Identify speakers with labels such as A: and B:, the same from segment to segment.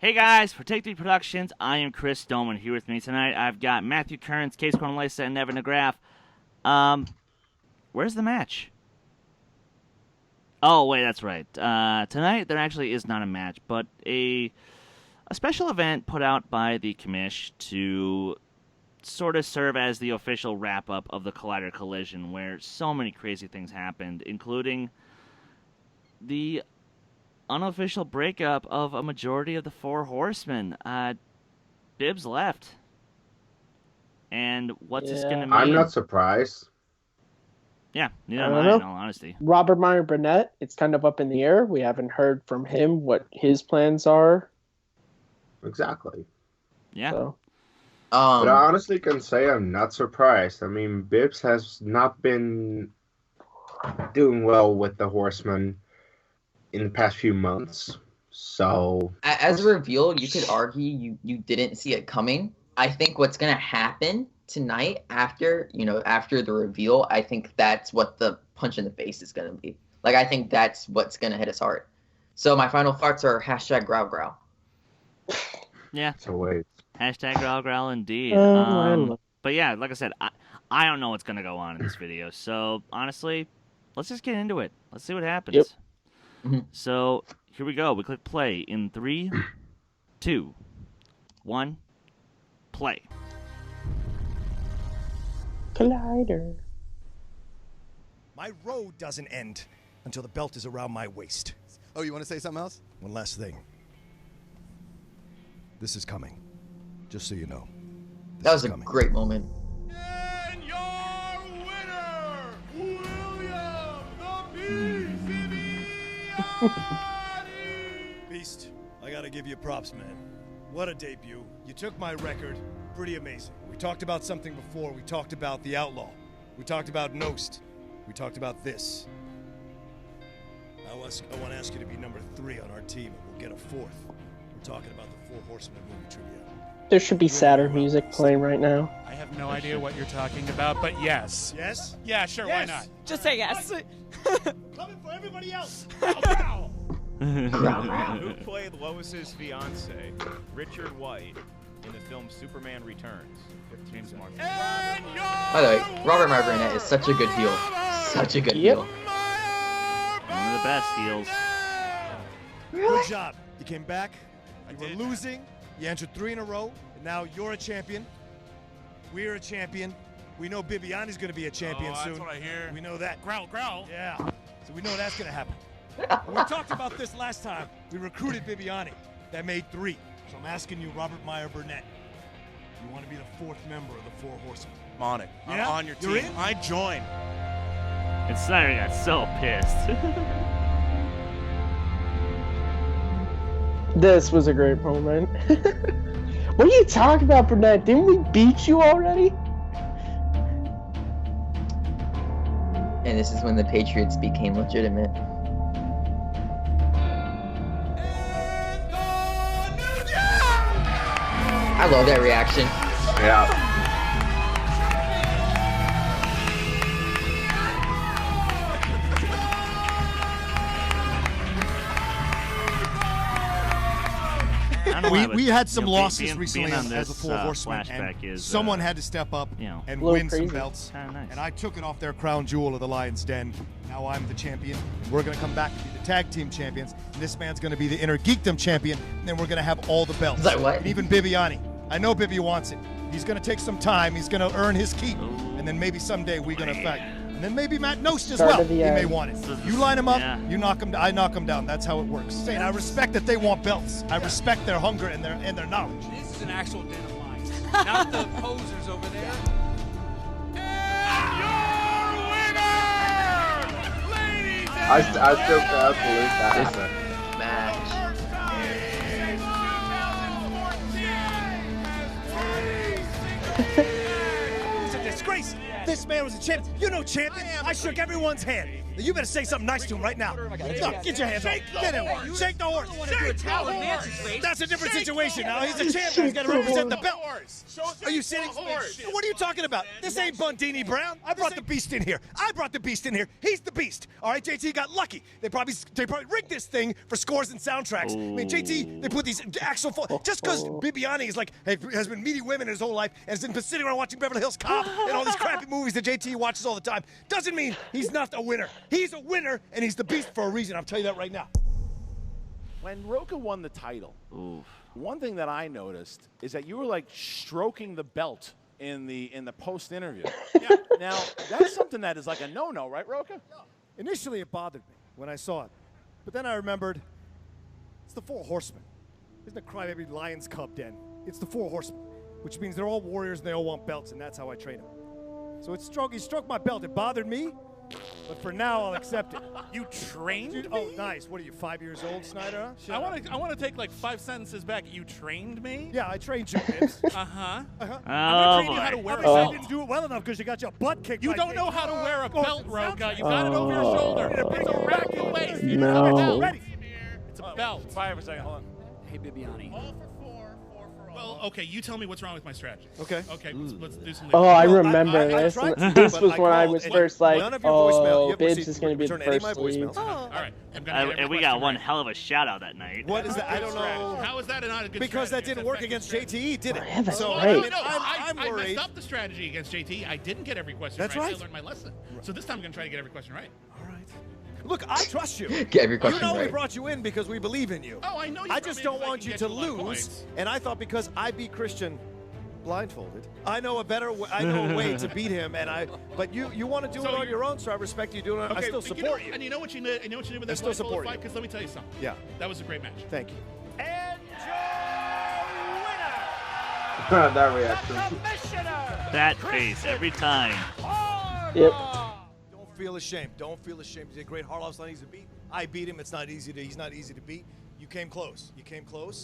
A: Hey guys, for Take 3 Productions, I am Chris Stoneman. Here with me tonight, I've got Matthew Kearns, Kees and Nevin DeGraff. Where's the match? Oh, wait, that's right. Tonight, there actually is not a match, but a special event put out by the commish to sort of serve as the official wrap-up of the Collider Collision, where so many crazy things happened, including the unofficial breakup of a majority of the Four Horsemen. Bibbs left. And what's this going to mean?
B: I'm not surprised.
A: Yeah, neither am I, in all honesty.
C: Robert Meyer Burnett, it's kind of up in the air. We haven't heard from him what his plans are.
B: Exactly.
A: Yeah.
C: So.
B: But I honestly can say I'm not surprised. I mean, Bibbs has not been doing well with the Horsemen in the past few months. So
D: as a reveal, you could argue you didn't see it coming. I think what's going to happen tonight after the reveal, I think that's what the punch in the face is going to be. Like, I think that's what's going to hit us hard. So my final thoughts are hashtag growl growl.
A: Yeah.
B: So wait.
A: Hashtag growl growl indeed. But yeah, like I said, I don't know what's going to go on in this video. So honestly, let's just get into it. Let's see what happens.
C: Yep.
A: Mm-hmm. So here we go. We click play in 3, 2, 1, play.
C: Collider.
E: My road doesn't end until the belt is around my waist.
F: Oh, you want to say something else?
E: One last thing. This is coming. Just so you know.
D: That was a great moment.
G: And your winner, William the Bibbiani!
E: Beast, I gotta give you props, man. What a debut. You took my record. Pretty amazing. We talked about something before. We talked about the Outlaw. We talked about Nost. We talked about this. I want to ask you to be number 3 on our team, and we'll get a 4th. We're talking about the Four Horsemen Movie Trivia.
C: There should be sadder music playing right now.
H: I have no idea what you're talking about, but yes.
E: Yes?
H: Yeah, sure,
E: Yes.
H: why not?
I: Just say yes.
E: Coming for everybody else!
G: Who played Lois's fiance, Richard White, in the film Superman Returns?
H: James Martin.
D: By the way, Robert Meyer Burnett is such a good heel. Such a good heel.
A: One of the best heels.
E: Good job. You came back. You
H: did.
E: were losing. You entered 3 in a row. And now you're a champion. We're a champion. We know Bibbiani's going to be a champion soon.
H: That's what I hear.
E: We know that.
H: Growl, growl.
E: Yeah. So we know that's going to happen. We talked about this last time. We recruited Bibbiani. That made 3. So I'm asking you, Robert Meyer Burnett, you want to be the 4th member of the Four Horsemen?
H: I'm on it.
E: Yeah?
H: I'm on your team.
E: You're in?
H: I join.
A: And Snyder got so pissed.
C: This was a great moment. What are you talking about, Burnett? Didn't we beat you already?
D: And this is when the Patriots became legitimate. I love that reaction.
B: Yeah.
E: We had some losses
A: being
E: recently
A: on
E: as
A: this,
E: the Four Horsemen,
A: flashback
E: and
A: is,
E: someone had to step up and
C: little
E: win
C: crazy.
E: some belts.
A: Nice.
E: And I took it off their crown jewel of the Lion's Den. Now I'm the champion. We're going to come back and be the tag team champions. And this man's going to be the Inner Geekdom champion. And then we're going to have all the belts.
D: Is that what?
E: And even Bibbiani. I know Bibby wants it. He's going to take some time. He's going to earn his keep. And then maybe someday we're going to fight. And then maybe Matt Nost as
C: Start
E: well.
C: of the
E: He may
C: end.
E: want it. You line him up,
A: Yeah.
E: you knock him. I knock him down. That's how it works. And I respect that they want belts. I respect their hunger and their knowledge.
H: This is an actual den of lions, not the posers over there.
B: I still can't believe that
D: This
B: happened.
D: match.
E: It's a disgrace. This man was a champion. You're no champion. I shook everyone's hand. You better say something nice to him right now. No, get your hands off. Get him. Shake the horse. Shake the horse. That's a different situation now. He's a champion. He's got to represent the belt. Are you sitting? What are you talking about? This ain't Bundini Brown. I brought the beast in here. He's the beast. All right, JT got lucky. They probably rigged this thing for scores and soundtracks. I mean, JT, they put these actual just because Bibbiani is like has been meeting women his whole life and has been sitting around watching Beverly Hills Cop and all these crappy movies that JT watches all the time doesn't mean he's not a winner. He's a winner and he's the beast for a reason. I'll tell you that right now.
F: When Rocha won the title, one thing that I noticed is that you were like stroking the belt in the post interview. Yeah. Now that's something that is like a no-no, right, Rocha?
E: No. Initially, it bothered me when I saw it, but then I remembered it's the Four Horsemen. Isn't a crybaby lion's cub den? It's the Four Horsemen, which means they're all warriors and they all want belts, and that's how I train them. So he stroked my belt. It bothered me, but for now I'll accept it.
H: You trained me?
E: Oh, nice. What are you, 5 years old, Snyder? Huh?
H: I want to take like 5 sentences back. You trained me?
E: Yeah, I trained you, Bibbs.
H: Uh-huh.
A: Oh,
H: I'm gonna train you how to wear a
E: I
H: belt.
E: didn't do it well enough because you got your butt kicked.
H: You
E: by
H: don't
E: me.
H: know how to wear a belt, Rocha. You got it over your shoulder. It's around your waist.
C: No.
E: Ready?
H: It's a belt.
F: Fire for a second. Hold on.
H: Hey, Bibbiani.
I: All for four for all. Well, okay, you tell me what's wrong with my strategy.
E: Okay.
I: Okay, let's do some.
C: Oh, I remember this.
E: tried to,
C: This
E: but
C: was
E: I
C: when I
E: called
C: was
E: and
C: first like,
E: none of your voicemail. You
C: oh,
E: have
C: Bibbs
E: received-
C: is going to be the
E: return any of
C: first
E: my
C: lead.
E: voicemails.
I: All right, I'm gonna get every
A: and we got
I: question
A: one
I: right.
A: hell of a shout out that night.
E: What is that? I don't know.
I: How is that not a good
E: Because that
I: strategy?
E: didn't work against JTE, did it?
C: Yeah, that's
E: so
C: right.
I: No,
E: I'm
I: I
E: worried.
I: messed up the strategy against JT. I didn't get every question
E: That's
I: right.
E: right.
I: I learned my lesson. So this time I'm going to try to get every question right.
E: All right. Look, I trust you.
D: Get every question
E: You know we
D: right.
E: brought you in because we believe in you.
I: Oh, I know you
E: I
I: brought
E: just
I: me in
E: don't
I: because I
E: want
I: can
E: you
I: get
E: to
I: a lot of
E: lose.
I: points.
E: And I thought because I beat Christian blindfolded, I know a way to beat him. But you want to do it on your own, so I respect you doing it. I still support you.
I: And you know what you did? You know what you did with that
E: still
I: blindfolded
E: support
I: fight?
E: you.
I: Because let me tell you something.
E: Yeah.
I: That was a great match.
E: Thank you.
F: And your winner,
B: That reaction.
F: Commissioner.
A: That face every time.
C: Yep.
E: Don't feel ashamed. Don't feel ashamed. He did great. Harloff's not easy to beat. I beat him. He's not easy to beat. You came close.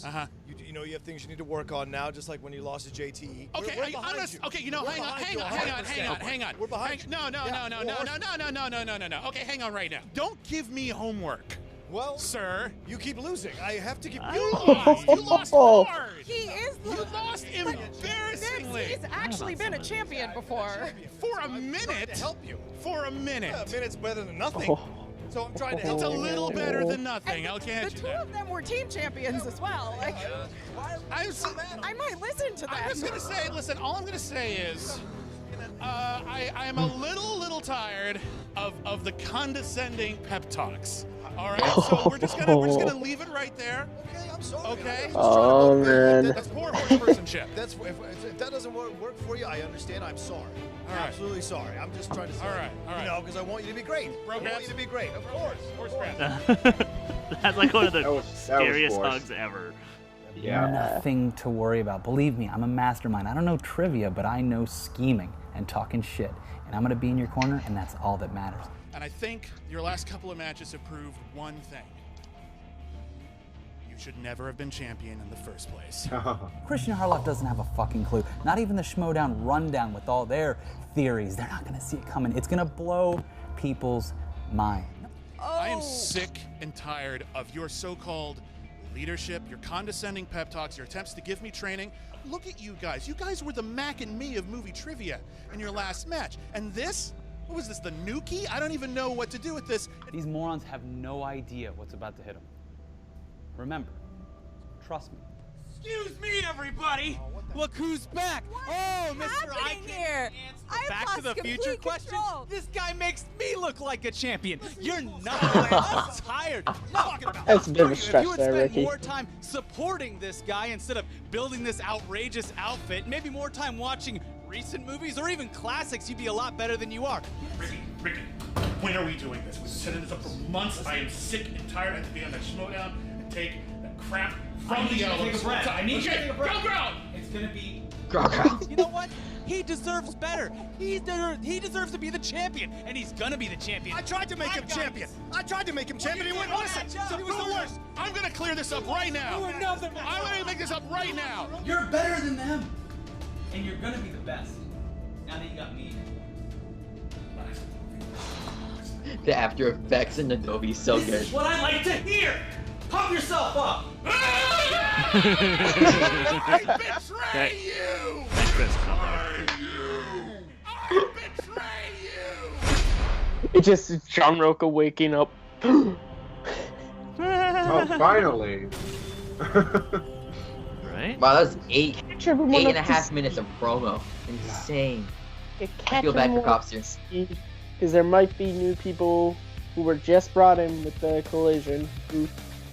I: Uh-huh.
E: You know you have things you need to work on now, just like when you lost to JTE.
I: Okay,
E: We're behind you.
I: okay, you know,
E: We're
I: hang on.
E: We're behind you.
I: No. Okay, hang on right now. Don't give me homework,
E: Well,
I: sir.
E: you keep losing. I have to keep.
I: You lost hard.
J: He is
I: You lost embarrassingly.
J: He's actually been a champion before.
I: For a minute.
E: To help you.
I: For a minute.
E: A minute's better than nothing. So I'm trying to help
I: It's a
E: you.
I: little better than nothing. I'll
J: The
I: catch you
J: two
I: that.
J: of them were team champions as well. Like,
I: I
J: might listen to
I: I'm
J: them.
I: just gonna say, listen. All I'm gonna say is, I am a little tired of the condescending pep talks. All right, so we're just gonna leave it right there.
E: Okay, I'm sorry.
I: Okay.
C: Oh, man.
I: That's poor horsemanship.
E: That's if that doesn't work for you, I understand. I'm sorry.
I: All right.
E: Absolutely sorry. I'm just trying to say.
I: All right.
E: You know, because I want you to be great. I want you to be great. Of course.
I: Horse crap.
A: That's like one of the
B: That was
A: scariest
B: forced.
A: hugs ever.
B: Yeah.
K: Nothing to worry about. Believe me, I'm a mastermind. I don't know trivia, but I know scheming and talking shit. And I'm going to be in your corner, and that's all that matters.
I: And I think your last couple of matches have proved one thing. You should never have been champion in the first place.
K: Christian Harloff doesn't have a fucking clue. Not even the Schmoedown rundown with all their theories. They're not going to see it coming. It's going to blow people's mind.
I: I am sick and tired of your so-called leadership, your condescending pep talks, your attempts to give me training. Look at you guys. You guys were the Mac and me of movie trivia in your last match. And this? What was this, the Nuki? I don't even know what to do with this.
K: These morons have no idea what's about to hit them. Remember, trust me.
H: Excuse me, everybody. Look who's back.
J: What
H: Oh,
J: is
H: Mr. I
J: happening
H: can't
J: here?
H: answer
J: I've
H: Back to
J: lost
H: the Future
J: complete
H: question.
J: control.
H: This guy makes me look like a champion. You're not. I'm tired.
C: That's a bit of a
H: If
C: stretch
H: you would
C: there,
H: spend
C: Ricky.
H: more time supporting this guy instead of building this outrageous outfit, maybe more time watching recent movies or even classics, you'd be a lot better than you are.
I: Ricky, when are we doing this? We've been setting this up for months. I am sick and tired. I have to be on that Schmoedown and take that crap from the yellow.
H: I need you to take a breath.
I: Go ground!
H: It's gonna be.
D: Growl.
H: You know what? He deserves better. He deserves to be the champion, and he's gonna be the champion.
E: I tried to make him champion. I tried to make him champion. He wouldn't listen.
H: So
E: He was the worst.
I: I'm gonna clear this up right now.
H: You are nothing.
I: I'm gonna make this up right now.
K: You're better than them. And you're gonna be the best. Now that you got me.
D: The After Effects in Adobe is so good.
L: What I like to hear! Pump yourself up!
F: I betray you! I betray you!
C: It's just John Rocha waking up.
B: Oh, finally.
A: Right?
D: Wow, that's eight and a
C: up
D: half
C: to
D: minutes of promo. Insane.
C: Yeah,
D: I feel bad for cops here.
C: Because there might be new people who were just brought in with the collision who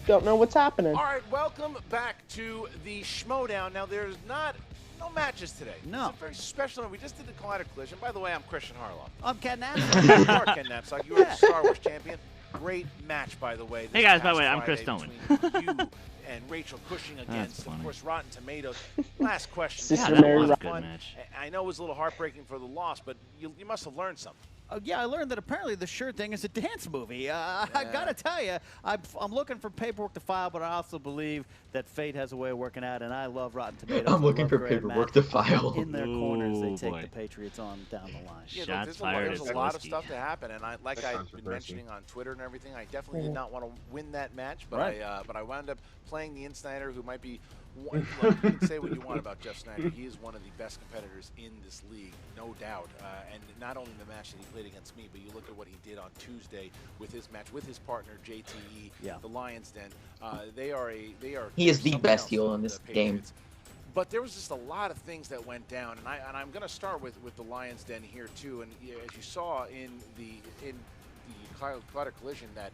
C: don't know what's happening.
F: All right, welcome back to the Schmoedown. Now, there's no matches today.
H: No.
F: It's a very special one. We just did the Collider Collision. By the way, I'm Christian Harloff.
H: I'm Ken
F: You
H: Nassau.
F: are Ken Napsok. You are the Star Wars champion. Great match, by the way.
A: Hey, guys, by the way, I'm Chris
F: Friday
A: Tillman.
F: between you and Rachel Cushing against, of course, Rotten Tomatoes. Last question.
C: Sister
A: that
C: Mary
A: was a
C: Rock.
A: good match.
F: I know it was a little heartbreaking for the loss, but you must have learned something.
H: Yeah, I learned that apparently the shirt thing is a dance movie. I gotta tell you, I'm looking for paperwork to file, but I also believe that fate has a way of working out, and I love Rotten Tomatoes.
D: I'm looking
H: I love
D: for
H: Graham
D: paperwork
H: Matt.
D: to file.
H: In their corners, they
A: Ooh,
H: take
A: boy.
H: the Patriots on down the line.
F: Yeah,
A: Shots
F: there's
A: fired
F: there's
A: at
F: a lot of
A: Zelensky.
F: stuff to happen, and like
B: That's
F: I've been mentioning on Twitter and everything, I definitely did not want to win that match, but
H: Right.
F: I wound up playing the Snyder, who might be. Look, you can say what you want about Jeff Snyder. He is one of the best competitors in this league, no doubt. And not only the match that he played against me, but you look at what he did on Tuesday with his match with his partner JTE, the Lions Den. They are.
D: He is the
F: something
D: best
F: else
D: heel
F: with
D: in this
F: the
D: game.
F: Patriots. But there was just a lot of things that went down, and I'm going to start with the Lions Den here too. And as you saw in the Collider Collision, that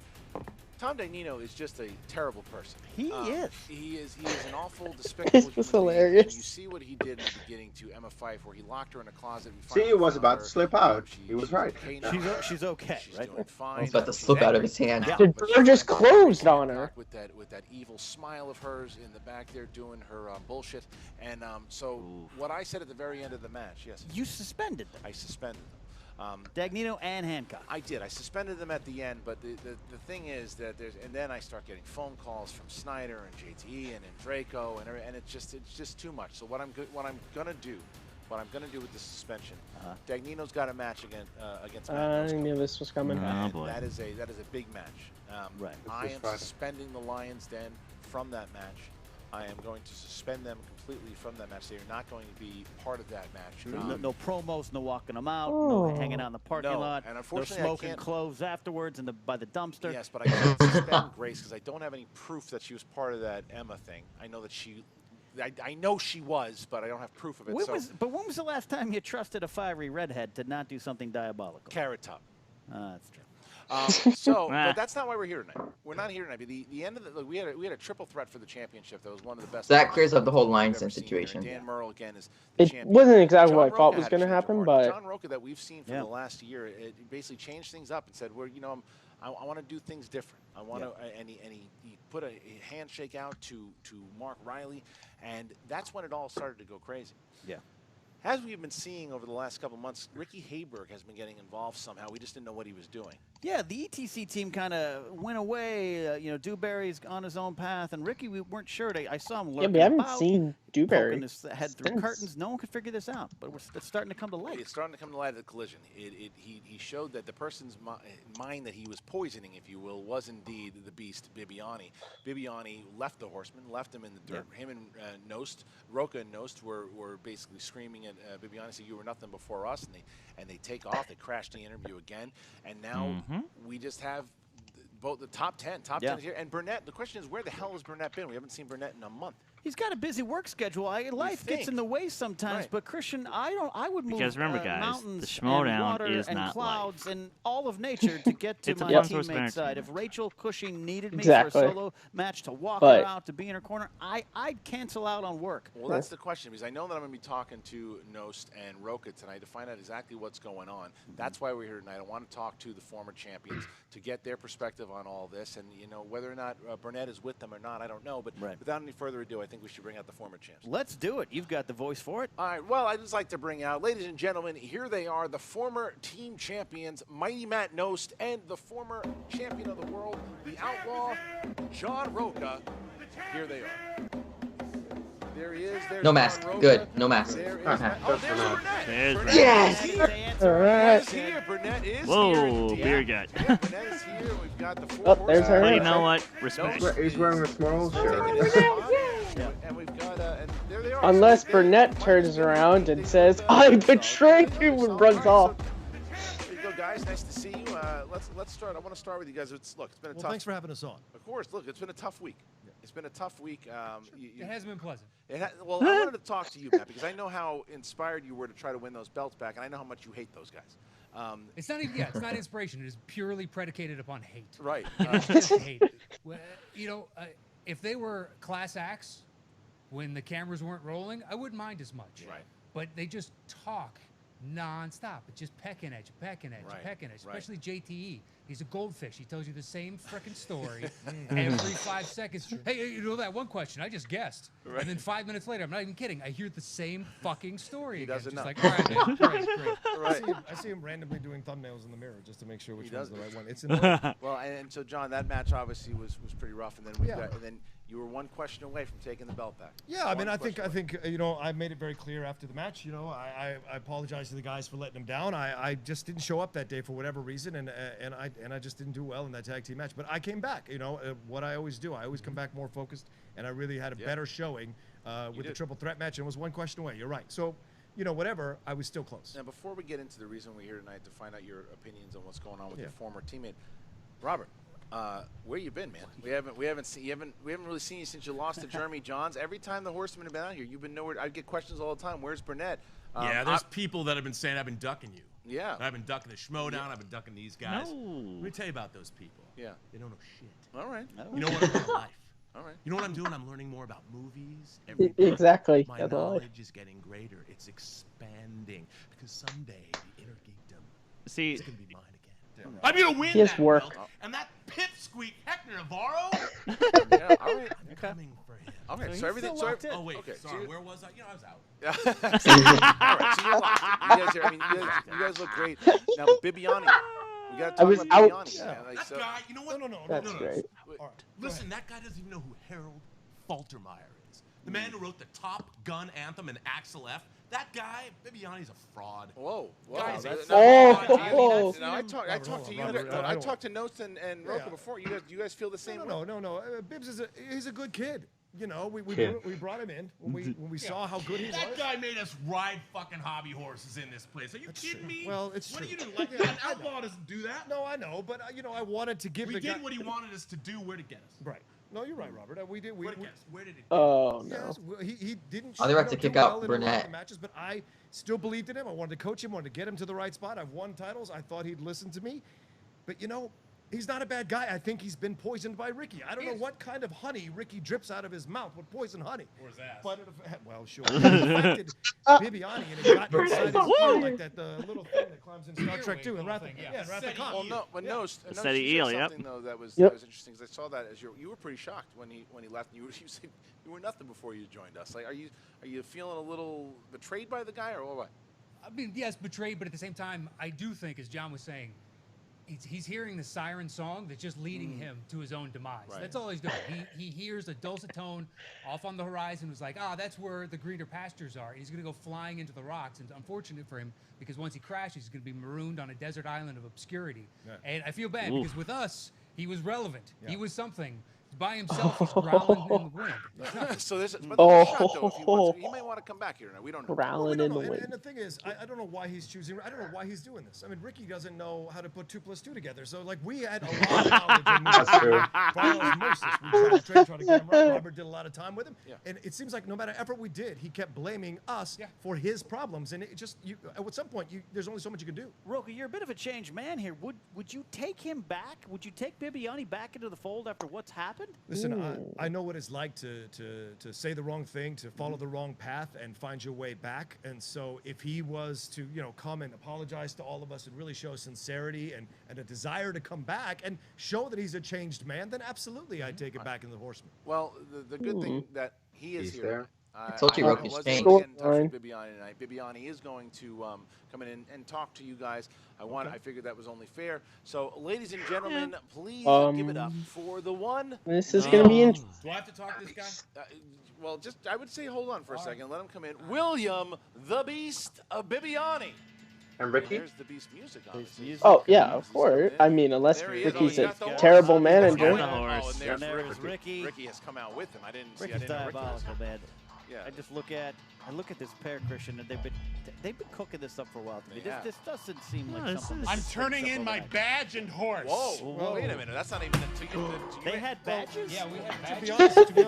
F: Tom Dagnino is just a terrible person.
H: He is.
F: He is an awful, despicable
C: This was
F: human being.
C: hilarious.
F: And you see what he did in the beginning to Emma Fife, where he locked her in a closet. We
B: See,
F: finally
B: it was
F: found
B: about
F: her.
B: to slip out.
F: She-
B: He was
F: she's
B: right.
F: okay now.
H: She's okay,
F: She's
H: right?
F: doing fine.
D: It's about to
F: She's
D: slip out of
F: angry
D: his hand.
F: now,
C: The
F: but
C: door just
F: she's
C: closed
F: back
C: on her.
F: with that evil smile of hers in the back there doing her bullshit. And so what I said at the very end of the match, yes,
H: You suspended them.
F: I suspended them.
H: Dagnino and Hancock.
F: I did. I suspended them at the end, but the thing is that and then I start getting phone calls from Snyder and JTE and Draco and it's just too much. So what I'm gonna do with the suspension, Dagnino's got a match against Matt
C: I knew this was coming.
A: Oh, boy.
F: That is a big match.
H: Right.
F: I am suspending the Lions Den from that match. I am going to suspend them completely from that match. They are not going to be part of that match.
H: No promos, no walking them out,
C: Oh.
H: no hanging out in the parking
F: No,
H: lot,
F: and
H: no
F: unfortunately, I
H: smoking
F: can't-
H: cloves afterwards by the dumpster.
F: Yes, but I can't suspend Grace because I don't have any proof that she was part of that Emma thing. I know that I know she was, but I don't have proof of it.
H: But when was the last time you trusted a fiery redhead to not do something diabolical?
F: Carrot Top.
H: That's true.
F: But that's not why we're here tonight. We're not here tonight. The end of we had a triple threat for the championship. That was one of the best.
D: That clears up the whole
F: we've
D: Lions
F: ever seen here.
D: situation.
F: Dan Merle again is the
C: It
F: champion.
C: wasn't exactly
F: John
C: what I thought
F: Rocha
C: was
F: had
C: going to
F: a change of
C: happen,
F: heart.
C: but
F: John Rocha that we've seen for the last year, it basically changed things up and said, "Well, I want to do things different. I want to." And he put a handshake out to Mark Riley, and that's when it all started to go crazy.
H: Yeah.
F: As we've been seeing over the last couple of months, Ricky Hayberg has been getting involved somehow. We just didn't know what he was doing.
H: Yeah, the ETC team kind of went away. Dewberry's on his own path, and Ricky, we weren't sure. I saw him lurking
C: we haven't
H: about,
C: seen Dewberry
H: poking his head through
C: since.
H: curtains. No one could figure this out, but it's starting to come to light.
F: It's starting to come to light at the collision. He showed that the person's mind that he was poisoning, if you will, was indeed the beast, Bibbiani. Bibbiani left the Horseman, left him in the dirt. Him and Rocha and Nost were basically screaming at Bibbiani, saying, "You were nothing before us," and they take off. They crash the interview again, and now we just have both the top 10 is here. And Burnett, the question is, where the hell has Burnett been? We haven't seen Burnett in a month.
H: He's got a busy work schedule. Life gets in the way sometimes,
F: Right.
H: but Christian, I would move
A: Because remember, guys,
H: mountains
A: the Schmoedown
H: and water
A: is
H: and
A: not
H: clouds and all of nature to get to
A: It's a
H: my
A: fun source of
H: teammate's side.
A: entertainment.
H: If Rachel Cushing needed me
C: Exactly.
H: for a solo match to walk
C: But-
H: her out, to be in her corner, I'd cancel out on work.
F: Well, that's the question, because I know that I'm going to be talking to Nost and Rocha tonight to find out exactly what's going on. That's why we're here tonight. I want to talk to the former champions to get their perspective on all this, and whether or not Burnett is with them or not, I don't know. But without any further ado, I think we should bring out the former champs.
H: Let's do it. You've got the voice for it.
F: All right. Well, I'd just like to bring out, ladies and gentlemen, here they are, the former team champions, Mighty Matt Nost, and the former champion of the world, the Outlaw, John Rocha. Here they are. There he is. There's
D: No
F: John
D: mask.
F: Rocha.
D: Good. No mask.
F: There is
B: There's
F: Matt. Oh, there's
B: Burnett.
F: Burnett.
A: There's
F: Burnett
D: Yes!
F: is here.
C: All right.
F: Burnett is here. Burnett is
A: Whoa,
F: here. indeed.
A: beer gut.
F: Yeah, Burnett is here. We've got the Four
C: Oh,
F: Horsemen.
C: there's her
A: But you
C: answer.
A: know what? Respect.
B: He's wearing a small shirt.
F: And we've got, and there they are.
C: Unless Burnett turns around and says, "I betrayed you," and runs off.
F: There you go, guys. Nice to see you. Let's start. I want to start with you guys. It's been a tough.
M: Thanks for having us on.
F: Of course. Look, it's been a tough week. It's been a tough week.
N: It hasn't been pleasant.
F: Well, I wanted to talk to you, Matt, because I know how inspired you were to try to win those belts back, and I know how much you hate those guys.
N: It's not even. Yeah, it's not inspiration. It is purely predicated upon hate.
F: Right.
N: Just hate. Well, if they were class acts when the cameras weren't rolling, I wouldn't mind as much.
F: Right.
N: But they just talk non-stop. It's just pecking at you, pecking at you, pecking at you. Especially JTE. He's a goldfish. He tells you the same frickin' story every 5 seconds. Hey, you know that one question? I just guessed.
F: Right.
N: And then 5 minutes later, I'm not even kidding, I hear the same fucking story again.
F: doesn't
N: Just
F: know.
N: like, all right, man, great.
F: Right.
M: I see him randomly doing thumbnails in the mirror just to make sure which one's
F: does
M: the right
F: this.
M: one. It's annoying.
F: Well, and so John, that match obviously was pretty rough, and then you were one question away from taking the belt back.
M: Yeah, I mean, I think I made it very clear after the match. I apologize to the guys for letting them down. I just didn't show up that day for whatever reason, and I just didn't do well in that tag team match. But I came back. What I always do. I always come back more focused, and I really had a better showing with the triple threat match, and was one question away. You're right. So, whatever, I was still close.
F: Now, before we get into the reason we're here tonight to find out your opinions on what's going on with your former teammate, Robert. Where you been, man? We haven't really seen you since you lost to Jeremy Johns. Every time the Horsemen have been out here, you've been nowhere. I get questions all the time. Where's Burnett?
O: Yeah, there's people that have been saying I've been ducking you.
F: Yeah.
O: I've been ducking the Schmoedown. I've been ducking these guys.
A: No.
O: Let me tell you about those people.
F: Yeah.
O: They don't know shit.
F: All right.
O: You know what I'm doing in life?
F: All right.
O: You know what I'm doing? I'm learning more about movies. Every day.
C: Exactly.
O: My
C: That's
O: knowledge is getting greater. It's expanding because someday the inner geekdom is going to be mine again. I'm going to win
C: He has
O: that
C: work.
O: belt. And that pipsqueak Hector Navarro.
F: Yeah, all right.
O: I'm coming for him.
F: Okay, so everything.
O: Oh wait,
F: okay,
O: sorry.
F: So
O: where was I? I was out.
F: all right, so you're locked. You guys are. I mean, you guys look great. Now, Bibbiani. We got to talk about Bibbiani.
C: Yeah.
O: That guy. You know what? No.
C: That's great.
O: All right. Listen, that guy doesn't even know who Harold Faltermeyer is. The man who wrote the Top Gun anthem and Axel F. That guy, Bibbiani's a fraud.
F: Whoa.
O: Guy's a
C: Oh.
F: Now, I talked to you. I talked to Notes and Rocha before. You guys feel the same way?
M: No. Bibbs he's a good kid. We brought him in when we saw how good he was.
O: That guy made us ride fucking hobby horses in this place. Are you kidding me?
M: Well, it's
O: what
M: true.
O: do you do? Like an outlaw doesn't do that.
M: No, I know, but I wanted to give
O: We
M: the guy.
O: did what he wanted us to do. Where to get us?
M: Right. No, you're right, Robert. We did.
O: Where to get us? Where did it?
C: Oh no.
M: Yes, he didn't.
D: Oh, they're about to
M: do
D: kick
M: well
D: out
M: in a lot of
D: Burnett.
M: the matches, but I still believed in him. I wanted to coach him. Wanted to get him to the right spot. I've won titles. I thought he'd listen to me, but he's not a bad guy. I think he's been poisoned by Ricky. I don't know what kind of honey Ricky drips out of his mouth with poison honey.
O: Or his ass.
M: But well, sure. It affected Bibbiani and it got inside his ear like that little thing that climbs in Star Trek 2 and Wrath of Khan.
F: Well, no, but no,
A: Steady
F: she said
A: eel, yep.
F: something though that was interesting. Because I saw that as you were pretty shocked when he left. And you said you were nothing before you joined us. Like, are you feeling a little betrayed by the guy or what?
N: I mean, yes, betrayed, but at the same time, I do think, as John was saying, he's hearing the siren song that's just leading him to his own demise.
F: Right.
N: That's all he's doing. He hears a dulcet tone off on the horizon. Was like, that's where the greener pastures are. He's going to go flying into the rocks. And it's unfortunate for him because once he crashes, he's going to be marooned on a desert island of obscurity. Yeah. And I feel bad because with us, he was relevant. Yeah. He was something. By himself, he's growling in the wind.
F: So there's a shot, though, he might want to come back here now. We don't know.
C: Growling in the wind.
M: And the thing is, I don't know why he's choosing. I don't know why he's doing this. I mean, Ricky doesn't know how to put 2 + 2 together. So, like, we had a lot of knowledge. That's true. By osmosis, we tried to get him right. Robert did a lot of time with him. Yeah. And it seems like no matter effort we did, he kept blaming us for his problems. And it just, at some point, there's only so much you can do.
H: Rocha, you're a bit of a changed man here. Would you take him back? Would you take Bibbiani back into the fold after what's happened?
M: Listen, I know what it's like to say the wrong thing, to follow the wrong path, and find your way back. And so, if he was to, come and apologize to all of us and really show sincerity and a desire to come back and show that he's a changed man, then absolutely I'd take it back in the Horsemen.
F: Well, the good thing that he's here.
B: There.
D: I told you,
F: I
D: Rocha's
F: was
D: changed.
F: able to get in touch with Bibbiani tonight. Bibbiani is going to come in and talk to you guys. I figured that was only fair. So, ladies and gentlemen, please give it up for the one.
C: This is going to be interesting.
O: Do I have to talk to this guy?
F: Well, I would say hold on for a second. Let him come in. William the Beast of Bibbiani.
B: And Ricky?
F: There's the Beast music, obviously.
C: Oh yeah, of course. I mean, unless
F: There he is.
C: Ricky's
F: Oh,
C: a
F: he's got the
C: terrible
F: horse.
C: manager.
F: Oh, and there's
H: Ricky.
F: Ricky has come out with him. I didn't
H: Ricky's
F: know Ricky was-
H: diabolical, man.
F: Yeah.
H: I look at this pair, Christian, and they've been cooking this up for a while to me.
F: Yeah.
H: This doesn't seem like something.
I: I'm turning in my badge and horse.
F: Whoa, wait a minute. That's not even
H: They had badges?
N: Yeah, we had badges.
M: To be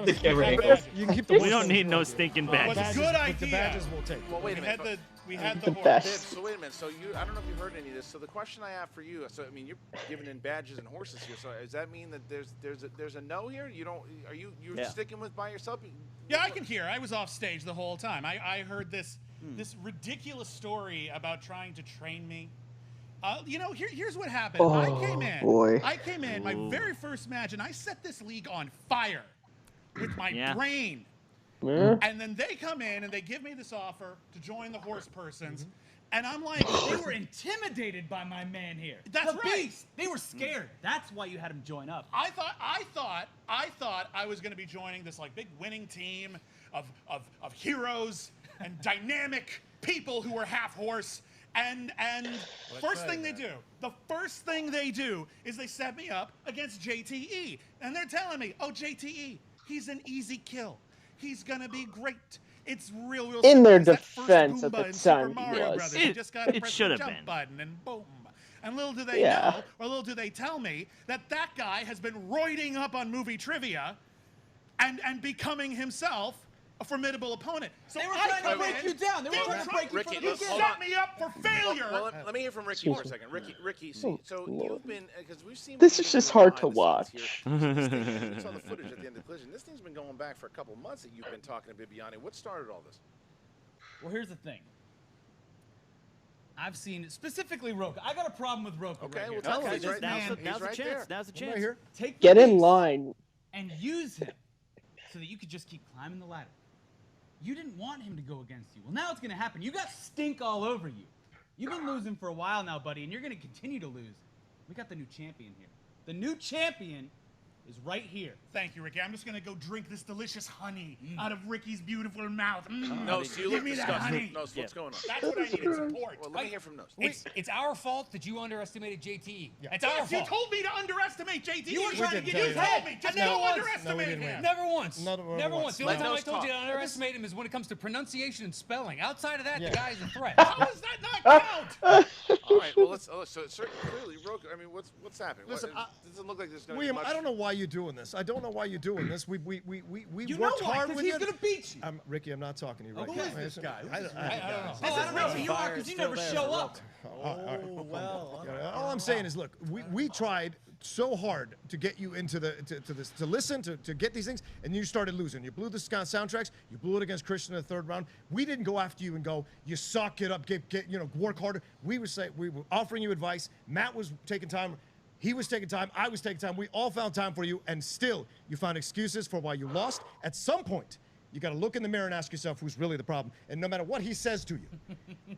M: honest, you can keep the
A: We don't need no stinking badges.
I: What's a good
M: but
I: idea?
M: the badges we'll take.
F: Well, wait a minute.
I: We had
C: The
I: the horse.
C: best.
F: Bibbs, so wait a minute. So I don't know if you heard any of this. So the question I have for you. So I mean, you're giving in badges and horses here. So does that mean that there's a no here? You don't? Are you sticking with by yourself?
I: Yeah, I can hear. I was off stage the whole time. I heard this ridiculous story about trying to train me. Here's what happened.
C: Oh,
I: I came in my very first match, and I set this league on fire with my brain.
C: Yeah.
I: And then they come in and they give me this offer to join the horse persons. And I'm like,
P: They were intimidated by my man here.
I: That's
P: The
I: right.
P: Beast. They were scared. That's why you had him join up.
I: I thought I was going to be joining this like big winning team of heroes and dynamic people who were half horse. And the first thing they do is they set me up against JTE. And they're telling me, oh, JTE, he's an easy kill. He's going to be great. It's real
C: In their
I: simple. That first
C: defense, at
I: Goomba
C: the
I: in Super
C: time, he
I: Mario
C: was.
I: Brothers. You just got to
A: It
I: press
A: should
I: the
A: have
I: jump
A: been.
I: button and boom. And little do they
C: Yeah.
I: know, or little do they tell me, that guy has been roiding up on movie trivia and becoming himself a formidable opponent. So
P: They were
I: I
P: trying to
I: come
P: break
I: in-
P: you down. They were
I: they
P: trying to break you
F: Ricky,
P: from
I: You
P: the beginning.
I: set me up for failure.
F: Well, let me hear from Ricky for a second. Ricky, see, so you've been because we've seen.
C: This
F: what
C: is
F: you've
C: just
F: been
C: hard
F: doing
C: to
F: behind the
C: watch.
F: scenes here. This thing, you saw the footage at the end of the collision. This thing's been going back for a couple months that you've been talking to Bibbiani. What started all this?
P: Well, here's the thing. I've seen specifically Rocha. I got a problem with Rocha.
F: Okay,
P: right
F: well,
P: here.
F: tell me.
P: This
F: He's right
P: man
F: now.
H: Now's the
F: right
H: chance.
F: there.
H: Now's the
M: I'm right
H: chance.
M: here.
P: take the
C: Get in
P: Beast
C: line.
P: and use him so that you could just keep climbing the ladder. You didn't want him to go against you. Well, now it's going to happen. You got stink all over you. You've been losing for a while now, buddy, and you're going to continue to lose. We got the new champion here. The new champion is right here.
I: Thank you, Ricky. I'm just gonna go drink this delicious honey out of Ricky's beautiful mouth.
F: No, so you
I: Give
F: look
I: me that
F: disgusting.
I: honey.
F: No, so what's going on?
I: That's what I needed, support.
F: Well, let me hear from Nose.
N: It's our fault that you underestimated JT.
M: Yeah.
N: It's our
I: Yes, you
N: fault.
I: told me to underestimate JT.
N: You were trying to
M: didn't
N: get
M: tell
N: his
M: you
N: head.
I: told me just
N: Never
I: don't
N: once.
I: underestimate
M: No, we
I: him.
N: Never once.
M: Never
N: once. The only
F: Let
N: time I
F: Nose
N: told you to
F: talk.
N: underestimate him is when it comes to pronunciation and spelling. Outside of that,
M: Yeah.
N: the guy's a threat.
I: How does that not count?
F: All right, well, let's. So clearly, Rocha. I mean, what's happening?
M: Listen,
F: Doesn't look like there's going to be
M: William,
F: much.
M: I don't know why you're doing this. I don't know why you're doing this. We
P: You know
M: worked
P: why?
M: hard
P: Because
M: with
P: he's
M: you.
P: going to beat you.
M: Ricky, I'm not talking to you right
P: who
M: now.
P: is this guy?
M: I don't know.
P: This is Ricky. You are because you never show up.
M: All I'm saying is, look, we tried so hard to get you into to listen to get these things, and you started losing. You blew the soundtracks. You blew it against Christian in the third round. We didn't go after you and go, you suck, get up, get work harder. We were offering you advice. Matt was taking time. He was taking time. I was taking time. We all found time for you, and still you found excuses for why you lost. At some point, you got to look in the mirror and ask yourself who's really the problem. And no matter what he says to you,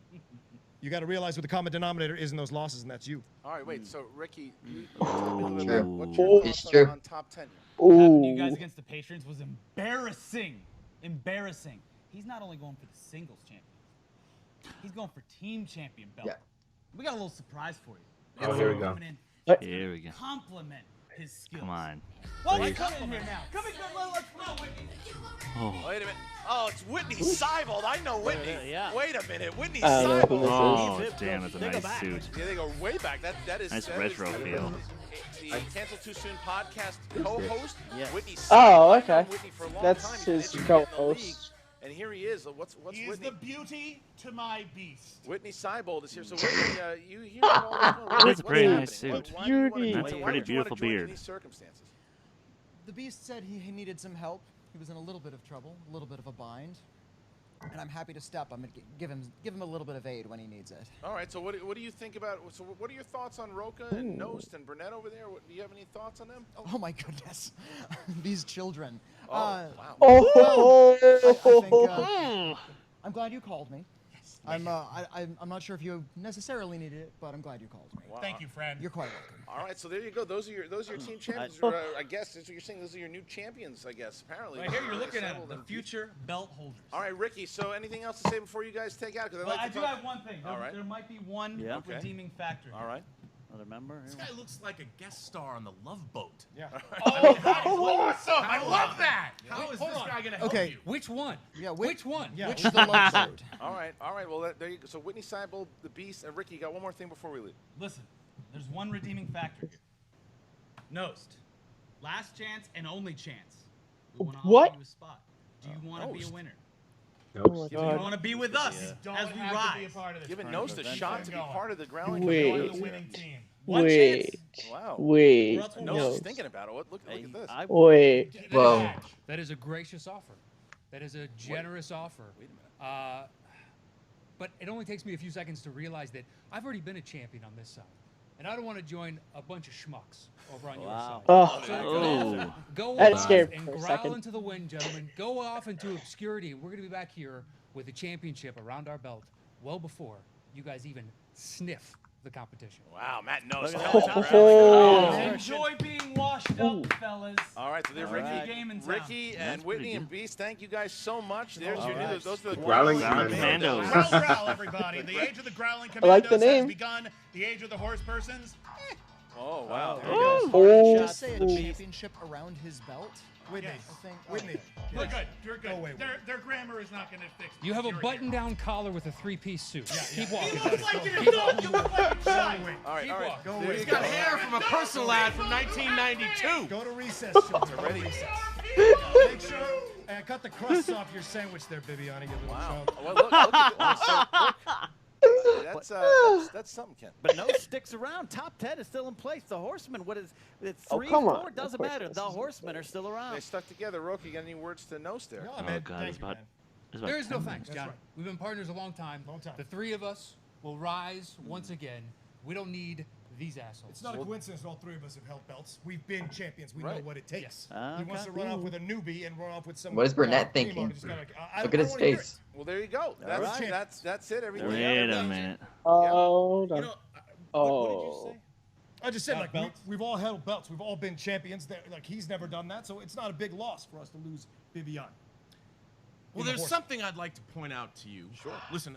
M: you got to realize what the common denominator is in those losses, and that's you.
F: All right, wait. So Ricky, tell me a little bit about what's your thoughts on top 10?
P: What happened to you guys against the Patrons was embarrassing. Embarrassing. He's not only going for the singles champion. He's going for team champion belt.
B: Yeah.
P: We got a little surprise for you.
B: Oh, here we go.
A: Here we go.
P: Compliment his skills.
A: Come on.
P: Well,
A: Please.
P: come in here now. Come in, let's go, Whitney.
A: Oh.
F: Wait a minute. Oh, it's Whitney Seibold. I know Whitney.
H: Yeah.
F: Wait a minute. Whitney
C: I don't know who
F: Seibold.
C: this
A: Oh, damn, it's a nice suit.
F: Yeah, they go way back. That is
A: Nice
F: that
A: retro
F: is
A: feel.
F: The Cancel Too Soon podcast co-host, Whitney Seibold.
C: Oh,
F: I've known
C: okay.
F: Whitney for a long
C: That's
F: time. He's
C: his
F: been in the league,
C: co-host.
F: And here he is. What's
I: He is
F: Whitney?
I: the beauty to my beast.
F: Whitney Seibold is here. So Whitney, you hear all this?
A: That's a pretty nice
F: happening?
A: suit.
F: Why do you wanna
C: Beauty.
F: join-
A: That's a
F: why
A: pretty
F: would you wanna
A: beautiful
F: join in
A: beard.
F: these circumstances?
Q: The Beast said he needed some help. He was in a little bit of trouble, a little bit of a bind, and I'm happy to step. I'm gonna give him a little bit of aid when he needs it.
F: All right. So what do you think about? So what are your thoughts on Rocha and Nost and Burnett over there? Do you have any thoughts on them?
Q: Oh my goodness, these children.
F: Wow.
C: Oh,
Q: I think, I'm glad you called me. I'm not sure if you necessarily needed it, but I'm glad you called me.
F: Wow.
P: Thank you, friend.
Q: You're quite welcome.
F: All right, so there you go. Those are your team champions. Or, I guess that's what you're saying. Those are your new champions, I guess. Apparently.
P: Right here, you're looking at the future belt holders.
F: All right, Ricky. So anything else to say before you guys take out? Because
P: I do have one thing.
F: All right.
P: There might be one redeeming factor.
F: All right.
H: Another member.
O: This guy looks like a guest star on the Love Boat.
M: Yeah.
O: Oh, that's awesome! I love that. How is this guy gonna help you?
P: Which one?
Q: Yeah.
P: Which one?
Q: Yeah. Which is the love boat?
F: All right. Well, there you go. So Whitney Seibold, the Beast, and Ricky. You got one more thing before we leave.
P: Listen, there's one redeeming factor here. Nost. Last chance and only chance. We want to offer you a spot. Do you want to be a winner?
B: Nope.
P: Do you want to be with us as we rise?
F: Giving Nost a shot to be part of the growling
C: Wait.
F: community. Winning team.
C: Wait.
F: Wow.
C: Wait.
F: Nost
C: No.
F: is thinking about it. Look at this.
C: Wait.
D: Whoa.
N: That is a gracious offer. That is a generous offer.
F: Wait a minute.
N: But it only takes me a few seconds to realize that I've already been a champion on this side. And I don't want to join a bunch of schmucks over on your side.
C: Oh.
N: So go
C: That
N: off
C: scared me
N: and
C: for a
N: growl
C: second.
N: into the wind, gentlemen. Go off into obscurity. We're going to be back here with a championship around our belt well before you guys even sniff the competition.
F: Wow, Matt knows.
P: Enjoy being washed up, fellas.
F: All right, so there's Ricky and Whitney and Beast. Thank you guys so much. There's your new. Those are the
B: Growling
I: Commandos. Growl, everybody. The age of the Growling
C: I like the
I: Commandos has
C: name.
I: begun. The age of the horse persons.
F: Oh, wow.
C: Oh.
Q: Just say a championship around his belt.
M: Whitney.
Q: I think.
M: Whitney.
I: You're good. You're good.
M: Go away.
I: Their grammar is not going to fix it.
N: You have a
I: You're
N: button-down collar with a three-piece suit. Keep walking.
I: You look like an adult. You look like a child.
F: All right, all right.
M: Go
F: There
M: away.
F: you
O: He's
F: go.
O: got hair from a personal ad from 1992.
M: Go to recess, children. Go to recess. Make sure and cut the crusts off your sandwich there, Bibbiani, you little
F: Wow.
M: child.
F: Well, look at that's something, Ken.
H: But no sticks around. Top 10 is still in place. The Horsemen, what is it's
C: Oh,
H: 3,
C: come
H: 4,
C: on.
H: doesn't
C: Of course
H: matter.
C: this
H: The
C: is-
H: Horsemen are still around.
F: They stuck together. Rocha, you got any words to Nost there?
M: No,
A: Oh,
M: man.
A: God.
M: Thank
A: It's
M: you,
A: about,
M: man.
A: it's about
N: There is no
A: 10
N: thanks,
M: That's
N: John.
M: right.
N: We've been partners a long time.
M: Long time.
N: The three of us will rise once again. We don't need these assholes.
M: It's not a coincidence that all three of us have held belts. We've been champions. We know
F: Right.
M: what it takes.
H: Yes.
M: He wants to run off with a newbie and run off with some.
D: What is Burnett
M: team
D: thinking?
M: owner just gonna- I
D: Look at his
M: wanna hear it.
D: face.
F: Well, there you go. That's it. Everything.
A: Wait a minute.
C: Oh.
F: You know,
C: Oh.
F: what did you say?
M: I just said,
P: Got
M: like, we've all held belts. We've all been champions. Like, he's never done that, so it's not a big loss for us to lose Bibbiani.
O: Well, there's something I'd like to point out to you. Sure. Listen,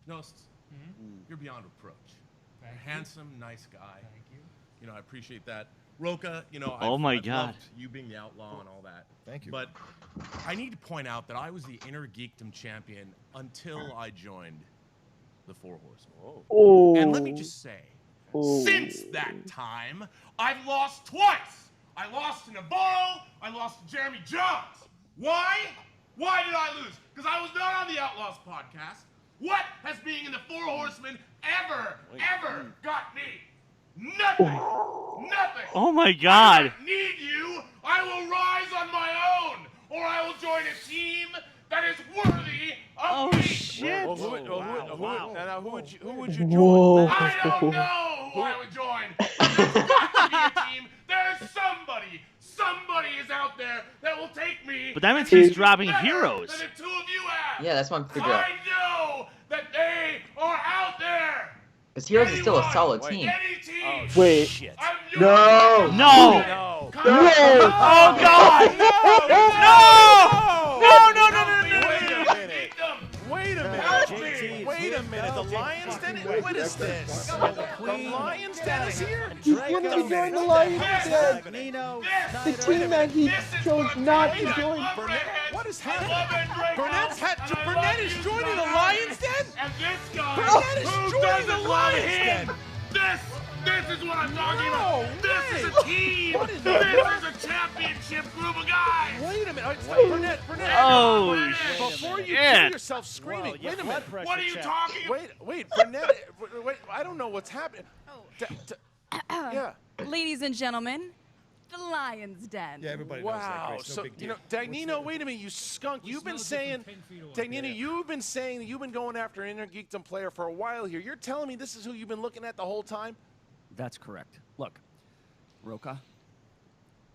O: Nost, you're beyond reproach. You're a handsome, nice guy.
N: Thank you.
O: You know, I appreciate that. Rocha, you know,
A: Oh my
O: I've
A: God.
O: loved you being the outlaw and all that.
M: Thank you.
O: But I need to point out that I was the inner geekdom champion until I joined the Four Horsemen.
C: Oh.
O: And let me just say,
C: Oh.
O: since that time, I've lost twice. I lost to Navarro. I lost to Jeremy Jones. Why? Why did I lose? Because I was not on the Outlaws podcast. What has being in the Four Horsemen ever got me? Nothing. Nothing.
A: Oh my God.
O: I don't need you. I will rise on my own, or I will join a team that is worthy of me.
A: Shit.
F: Well, who would you join?
C: Whoa.
O: I don't know who I would join. There's got to be a team. There's somebody is out there that will take me.
A: But that means he's
O: and
A: dropping
O: better
A: heroes.
O: Than the two of you have.
D: Yeah, that's what I'm figuring out.
O: I know that they are out there.
D: Because Heroes is still a solid team.
O: Any team.
C: Wait.
F: Shit.
O: I'm your
C: No.
O: team.
A: No.
F: No.
A: Oh God.
F: Wait a minute. Wait a minute. The Lions Den? What is this? The Lions Den is here?
C: He's going to join the Lions Den.
H: Dagnino,
C: The team that he chose not to join.
F: What is happening?
O: Burnett is joining the Lions Den? And this guy
F: Burnett is
O: who
F: joining
O: doesn't
F: the
O: love
F: Lions
O: him.
F: Den.
O: This is what I'm talking about.
F: No
O: This is
F: way.
O: a team.
F: What is
O: This
F: that?
O: is a championship group of guys.
F: Wait a minute. Burnett.
A: Oh
F: Before you
A: shit.
F: kill yourself screaming,
H: Well, your
F: wait a
H: blood
F: minute.
H: pressure
O: What are you
H: check.
O: talking about?
F: Wait, Burnett. Wait, I don't know what's happening. Yeah.
J: Ladies and gentlemen, the Lion's Den.
M: Yeah, everybody knows that,
F: Wow.
M: Grace. No
F: So,
M: big
F: you
M: deal.
F: know, Dagnino, wait a minute, you skunk. You've been saying, Dagnino, you've been saying that you've been going after an inner geekdom player for a while here. You're telling me this is who you've been looking at the whole time?
R: That's correct. Look, Rocha,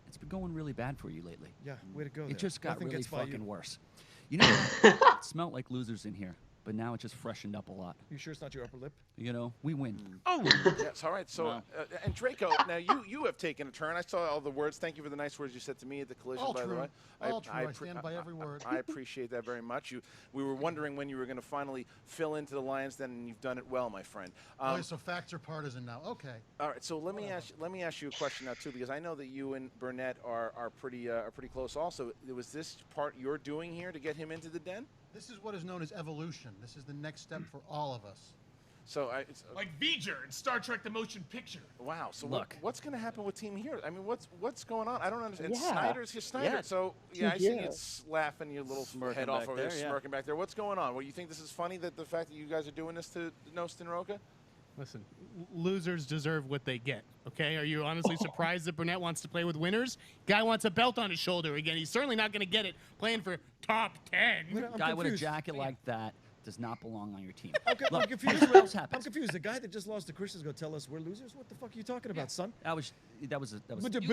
R: it's been going really bad for you lately.
M: Yeah, way to go there.
R: It just got
M: Nothing
R: really
M: gets by you.
R: fucking worse. You know what? It smelled like losers in here, but now it just freshened up a lot.
M: You sure it's not your upper lip?
R: You know, we win.
F: Oh, yes. All right. So, and Draco, now you have taken a turn. I saw all the words. Thank you for the nice words you said to me at the collision.
Q: All
F: by
Q: true.
F: the way,
Q: All true. I stand by every word.
F: I appreciate that very much. We were wondering when you were going to finally fill into the Lions Den, and you've done it well, my friend.
Q: So facts are partisan now. Okay.
F: All right. So let me ask you a question now too, because I know that you and Burnett are pretty close. Also, was this part you're doing here to get him into the den?
Q: This is what is known as evolution. This is the next step for all of us.
F: So
O: like V'ger in Star Trek: The Motion Picture.
F: Wow. So
R: Look.
F: what's going to happen with Team Hero? I mean, what's going on? I don't understand.
C: Yeah.
F: Snyder's here, Snyder.
R: Yeah.
F: So
C: Team
F: I see you
C: Hero.
F: laughing your little
R: Smirking
F: head off
R: back
F: over there,
R: there, yeah.
F: smirking back there. What's going on? Well, you think this is funny that the fact that you guys are doing this to Nost and Rocha?
S: Listen, losers deserve what they get, okay? Are you honestly surprised that Burnett wants to play with winners? Guy wants a belt on his shoulder again. He's certainly not going to get it playing for top 10.
R: Guy with a jacket like that does not belong on your team.
M: Okay,
R: Look,
M: I'm confused.
R: this is what else
M: I'm
R: happens.
M: confused. The guy that just lost to Christian's going to tell us we're losers? What the fuck are you talking about, son?
R: That was a problem
N: You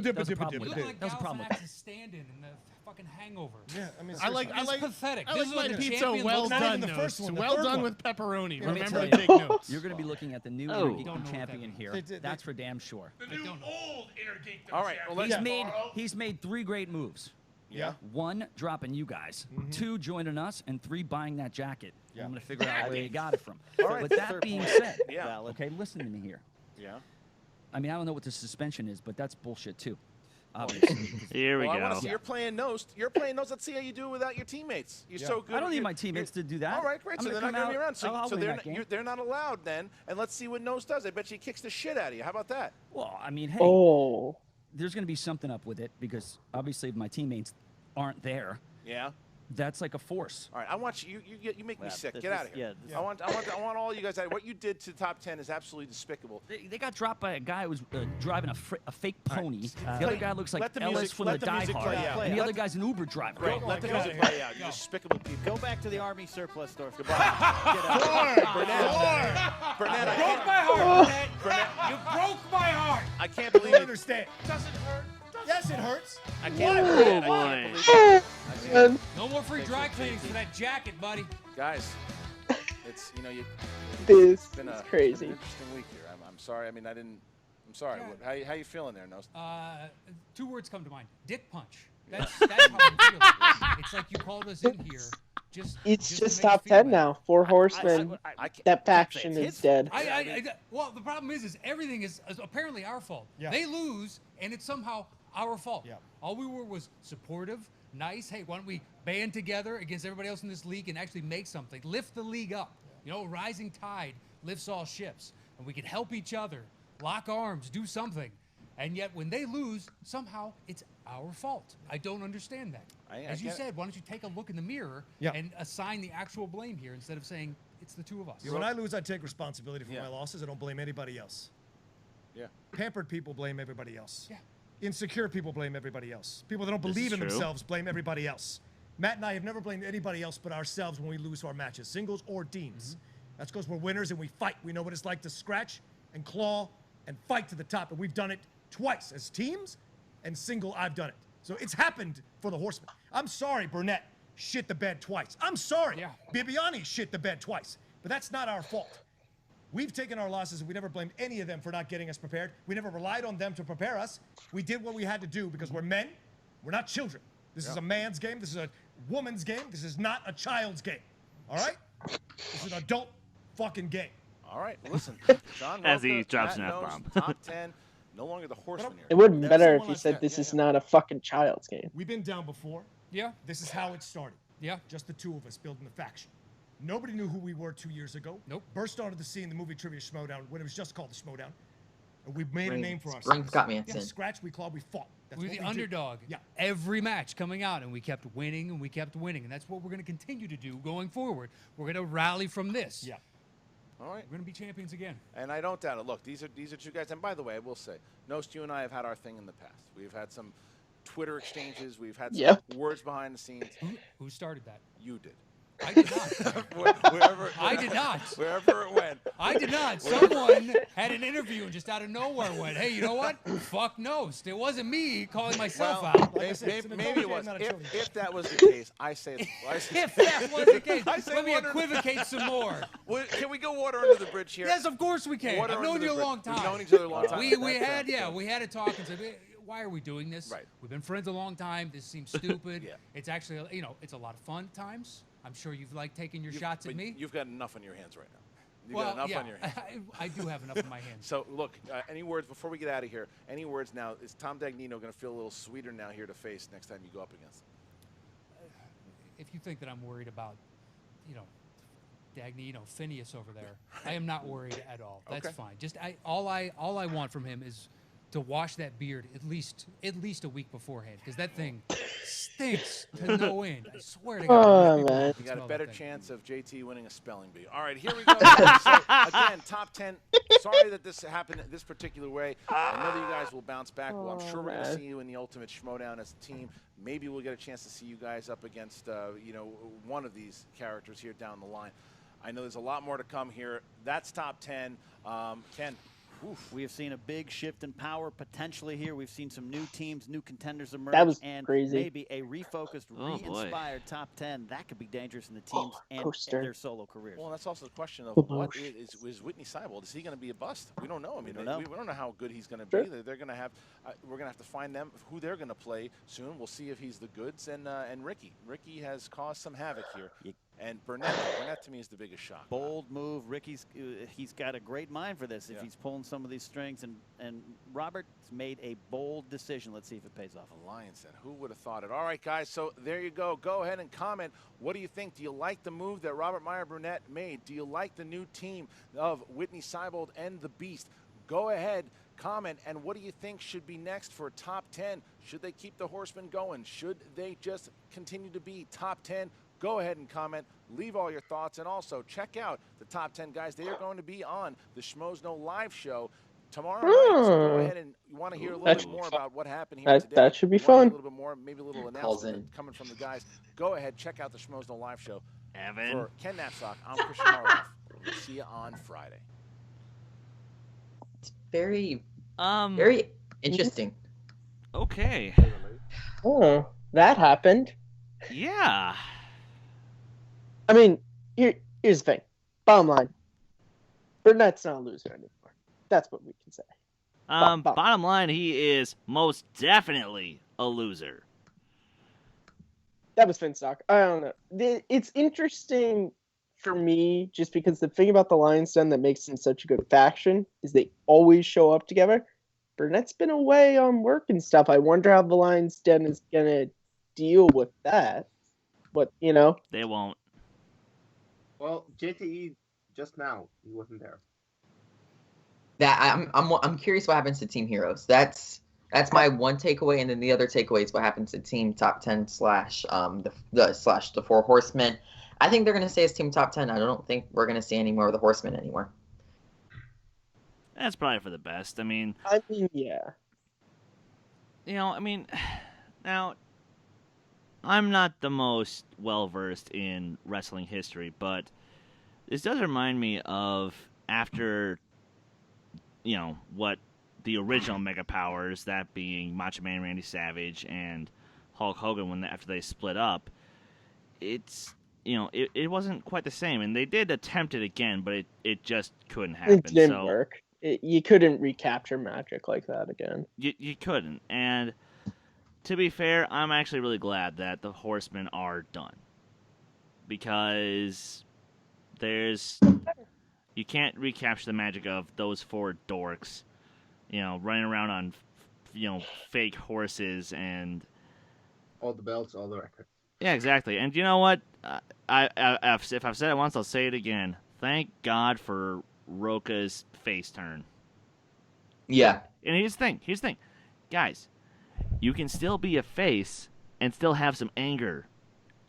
R: with
N: look
R: it.
N: like
R: That was a problem with
N: Galifianakis stand-in in the fucking Hangover.
M: Yeah, I mean,
S: I like
N: It's pathetic.
S: I
N: This
S: like
N: is
S: my
N: what the
S: pizza
N: champion
S: well
N: looks
M: Not
N: like.
S: done.
M: even the first
S: Notes.
M: one, the
S: Well
M: third
S: done
M: one.
S: with pepperoni.
R: Let me
S: Remember
R: tell
S: to
R: you,
S: take notes.
R: You're going to be looking at the new
A: Oh.
R: Intergeek
N: Don't know what
R: champion
N: that
R: here.
M: They did-
R: That's for damn sure.
O: The new old Intergeek.
F: All right. Well,
R: He's made 3 great moves.
M: Yeah.
R: 1, dropping you guys. 2, joining us. And 3, buying that jacket.
M: Yeah.
R: I'm going to figure out where you got it from.
F: All right.
R: But that being said,
F: Yeah.
R: okay, listen to me here.
F: Yeah.
R: I mean, I don't know what the suspension is, but that's bullshit too. Obviously.
A: Here we
F: Well, I want
A: go.
F: to see you're playing Nost. You're playing Nost. Let's see how you do it without your teammates. You're so good.
R: I don't need
F: You're-
R: my teammates to do that.
F: All right, great.
R: I'm
F: So they're
R: gonna
F: not going to be
R: come
F: around.
R: out-
F: So,
R: I'll
F: so
R: win that game.
F: they're not allowed then. And let's see what Nost does. I bet she kicks the shit out of you. How about that?
R: Well, I mean, hey,
C: Oh.
R: there's going to be something up with it because obviously if my teammates aren't there,
F: Yeah.
R: that's like a force.
F: All right, I want you. You make me
H: Yeah,
F: sick.
H: this
F: Get
H: is-
F: out of here.
H: yeah,
F: I want all you guys out. What you did to top 10 is absolutely despicable.
R: They got dropped by a guy who was driving a fake pony.
F: All right.
R: The other guy looks like
F: Let the
R: Ellis
F: music-
R: from
F: let
R: the
F: the
R: Die
F: music
R: Hard,
F: play out.
R: and the
F: Let
R: other
F: the-
R: guy's an Uber driver.
F: Great. Let the music play out. You despicable people.
H: Go back to the Army surplus store.
F: Burnett, I
O: Broke my heart, Burnett. You broke my heart.
F: I can't
M: You
F: believe
M: don't
F: it.
M: understand.
O: Doesn't hurt.
M: Yes, it hurts.
F: I can't
A: Oh,
F: believe it. I
A: boy.
F: can't believe it.
N: No more free dry cleanings for that jacket, buddy.
F: Guys, it's you.
C: This
F: It's been
C: is
F: a
C: crazy.
F: An interesting week here. I'm sorry. I mean, I'm sorry.
N: Yeah.
F: How you feeling there, Nost?
N: 2 words come to mind. Dick punch. That's how I'm feeling. It's like you called us in here.
C: It's
N: to
C: just
N: make us
C: top
N: feel
C: 10
N: bad.
C: now. Four Horsemen.
F: I can't-
C: That faction is dead.
N: Well, the problem is everything is apparently our fault.
M: Yeah.
N: They lose, and it's somehow our fault.
M: Yeah.
N: All we were was supportive, nice. Hey, why don't we band together against everybody else in this league and actually make something, lift the league up. You know, a rising tide lifts all ships, and we can help each other, lock arms, do something. And yet, when they lose, somehow it's our fault. I don't understand that. As you
F: get it.
N: said, why don't you take a look in the mirror
M: Yeah.
N: and assign the actual blame here instead of saying it's the 2 of us.
M: Yeah, when I lose, I take responsibility for my losses. I don't blame anybody else.
F: Yeah.
M: Pampered people blame everybody else.
N: Yeah.
M: Insecure people blame everybody else. People that don't
A: This
M: believe
A: is
M: in
A: true.
M: themselves blame everybody else. Matt and I have never blamed anybody else but ourselves when we lose our matches, singles or teams. That's because we're winners and we fight. We know what it's like to scratch and claw and fight to the top. And we've done it twice as teams, and single, I've done it. So it's happened for the Horsemen. I'm sorry, Burnett shit the bed twice. I'm sorry, Bibbiani shit the bed twice. But that's not our fault. We've taken our losses and we never blamed any of them for not getting us prepared. We never relied on them to prepare us. We did what we had to do because we're men. We're not children. This is a man's game. This is a woman's game. This is not a child's game. All right? This is an adult fucking game.
F: All right. Listen, John
A: As he
F: Rocha,
A: drops
F: Matt
A: an
F: Nost,
A: F-bomb.
F: top 10. No longer the Horseman here.
C: It would have been
M: That's
C: better
M: the
C: if
M: one
C: you
M: I've
C: said
M: got.
C: this
M: Yeah,
C: is
M: yeah.
C: not a fucking child's game.
M: We've been down before.
N: Yeah.
M: This is how it started.
N: Yeah.
M: Just the 2 of us building the faction. Nobody knew who we were 2 years ago.
N: Nope.
M: Burst onto the scene, the movie Trivia Schmoedown, when it was just called the Schmoedown. And we made a name for ourselves.
D: Rings got me
M: Yeah, scratch, we clawed, we fought. That's
N: We were
M: what
N: the
M: we do.
N: underdog.
M: Yeah.
N: Every match coming out, and we kept winning, and we kept winning, and that's what we're going to continue to do going forward. We're going to rally from this.
M: Yeah.
F: All right.
N: We're going to be champions again.
F: And I don't doubt it. Look, these are 2 guys. And by the way, I will say, Nost, you and I have had our thing in the past. We've had some Twitter exchanges. We've had some words behind the scenes.
N: Who started that?
F: You did.
N: I did not. I did not.
F: Wherever it went.
N: I did not. Someone had an interview and just out of nowhere went, hey, you know what? Fuck Nost. It wasn't me calling myself out.
F: Maybe it was. If that was the case, I say.
N: If that was the case,
F: I say
N: let me
F: water-
N: equivocate some more.
F: Can we go water under the bridge here?
N: Yes, of course we can.
F: Water
N: I've
F: under
N: known
F: the
N: you a
F: bridge.
N: long time.
F: We've known each other a long time.
N: We had a talk and said, why are we doing this?
F: Right.
N: We've been friends a long time. This seems stupid.
F: Yeah.
N: It's actually, it's a lot of fun at times. I'm sure you've liked taking your shots at me.
F: You've got enough on your hands right now. You've
N: Well,
F: got enough
N: yeah,
F: on your hands.
N: I do have enough in my hands.
F: So, look, any words before we get out of here? Any words now? Is Tom Dagnino going to feel a little sweeter now here to face next time you go up against him?
N: If you think that I'm worried about, Dagnino, Phineas over there, I am not worried at all. That's
F: Okay.
N: fine. Just all I want from him is to wash that beard at least a week beforehand, because that thing stinks to no end. I swear to God.
C: Oh, man.
F: You got a better chance of JT winning a spelling bee. All right, here we go. So, again, top 10. Sorry that this happened this particular way. I know that you guys will bounce back. Well, I'm sure we're going to
C: man.
F: see you in the Ultimate Schmoedown as a team. Maybe we'll get a chance to see you guys up against, one of these characters here down the line. I know there's a lot more to come here. That's top 10. Ken.
H: Oof. We have seen a big shift in power potentially here. We've seen some new teams, new contenders emerge.
C: That was
H: and
C: crazy.
H: maybe a refocused, re-inspired top 10. That could be dangerous in the teams and their solo careers.
F: Well, that's also the question of what is Whitney Seibold? Is he going to be a bust? We don't know. I mean, we don't know how good he's going to be. They're going to have. We're going to have to find them who they're going to play soon. We'll see if he's the goods and Ricky. Ricky has caused some havoc here. And Burnett to me is the biggest shock.
H: Bold move. Ricky's he's got a great mind for this if he's pulling some of these strings. And Robert's made a bold decision. Let's see if it pays off.
F: A Lions Den. Who would have thought it? All right, guys. So there you go. Go ahead and comment. What do you think? Do you like the move that Robert Meyer Burnett made? Do you like the new team of Whitney Seibold and the Beast? Go ahead. Comment. And what do you think should be next for top 10? Should they keep the Horsemen going? Should they just continue to be top 10? Go ahead and comment, leave all your thoughts, and also check out the top 10 guys. They are going to be on the Schmoes Know live show tomorrow night. So go ahead and you want to hear a little bit more about what happened here today.
C: That should be
F: You wanna hear
C: fun.
F: A little bit more, maybe a little announcement coming from the guys. Go ahead, check out the Schmoes Know live show.
A: Evan.
F: For Ken Knapsack, I'm Christian Harloff. We'll see you on Friday.
D: It's very interesting.
A: Okay.
C: Oh, that happened.
A: Yeah.
C: I mean, here's the thing. Bottom line, Burnett's not a loser anymore. That's what we can say.
A: Bottom line, he is most definitely a loser.
C: That was Finstock. I don't know. It's interesting for me just because the thing about the Lions Den that makes them such a good faction is they always show up together. Burnett's been away on work and stuff. I wonder how the Lions Den is going to deal with that. But,
A: They won't.
B: Well, JTE just now, he wasn't there.
D: That I'm curious what happens to Team Heroes. That's my one takeaway, and then the other takeaway is what happens to Team Top 10 slash the Four Horsemen. I think they're gonna stay as Team Top 10. I don't think we're gonna see any more of the Horsemen anymore.
A: That's probably for the best.
C: Yeah.
A: Now, I'm not the most well-versed in wrestling history, but this does remind me of after, what the original Mega Powers, that being Macho Man Randy Savage and Hulk Hogan, after they split up, it wasn't quite the same. And they did attempt it again, but it just couldn't happen.
C: It didn't work. You couldn't recapture magic like that again.
A: You couldn't. And to be fair, I'm actually really glad that the Horsemen are done. Because you can't recapture the magic of those four dorks, running around on, fake horses and
B: all the belts, all the records.
A: Yeah, exactly. And you know what? If I've said it once, I'll say it again. Thank God for Rocha's face turn.
D: Yeah.
A: And here's the thing. Guys, you can still be a face and still have some anger.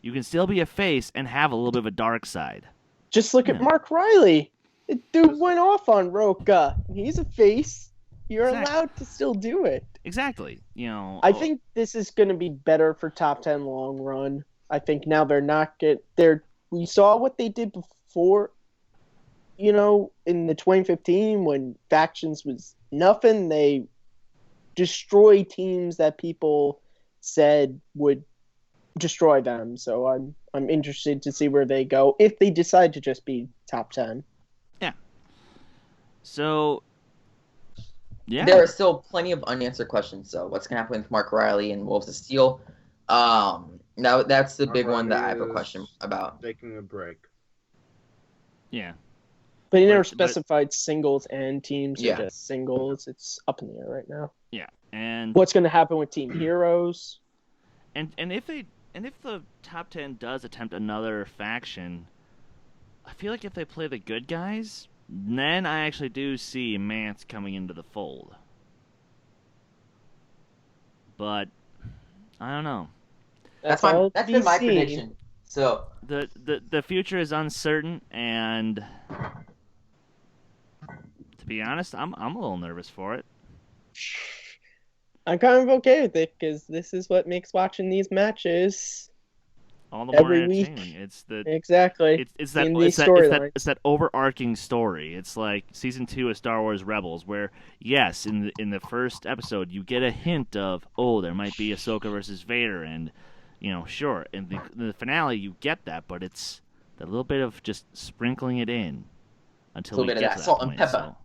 A: You can still be a face and have a little bit of a dark side.
C: Just look at Mark Riley. The dude went off on Rocha. He's a face. You're allowed to still do it.
A: Exactly.
C: I think this is going to be better for top 10 long run. I think now they're we saw what they did before, you know, in the 2015 when Factions was nothing. They destroy teams that people said would destroy them. So I'm interested to see where they go if they decide to just be top 10.
A: Yeah. So, yeah.
D: There are still plenty of unanswered questions. So what's going to happen with Mark Riley and Wolves of Steel? Now that's the big one that I have a question about.
B: Taking a break.
A: Yeah.
C: But he never specified singles and teams
D: Yeah.
C: or just singles. It's up in the air right now.
A: Yeah. And
C: What's going to happen with Team Heroes?
A: And if the top 10 does attempt another faction, I feel like if they play the good guys, then I actually do see Mance coming into the fold. But I don't know.
D: That's been my prediction. So
A: the future is uncertain, and to be honest, I'm a little nervous for it.
C: I'm kind of okay with it because this is what makes watching these matches
A: all the more
C: every week.
A: entertaining. It's the
C: exactly.
A: It's that
C: in
A: it's
C: these
A: that,
C: storylines.
A: it's that overarching story. It's like season 2 of Star Wars Rebels, where yes, in the first episode you get a hint of there might be Ahsoka versus Vader, and sure, in the finale you get that, but it's that little bit of just sprinkling it in until we get to that
D: salt
A: point.
D: and pepper.
A: So,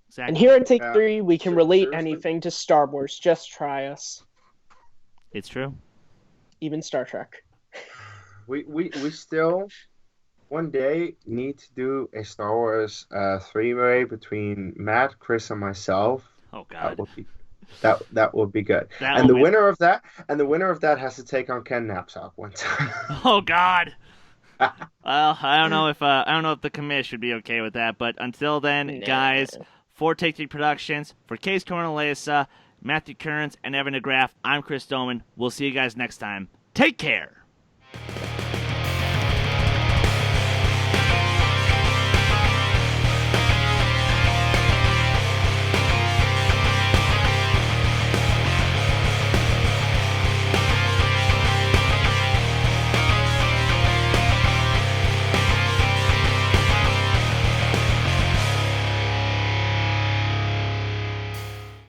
A: exactly.
C: And here at Take 3, we can relate anything to Star Wars. Just try us.
A: It's true.
C: Even Star Trek.
B: We still one day need to do a Star Wars three-way between Matt, Chris, and myself.
A: Oh God.
B: That would be good. The winner of that has to take on Ken Knapsack one time.
A: Oh God. Well, I don't know if the commish would be okay with that, but until then, guys, for Take 3 Productions, for Kees Cornelisa, Matthew Kearns, and Evan DeGraff, I'm Chris Doman. We'll see you guys next time. Take care.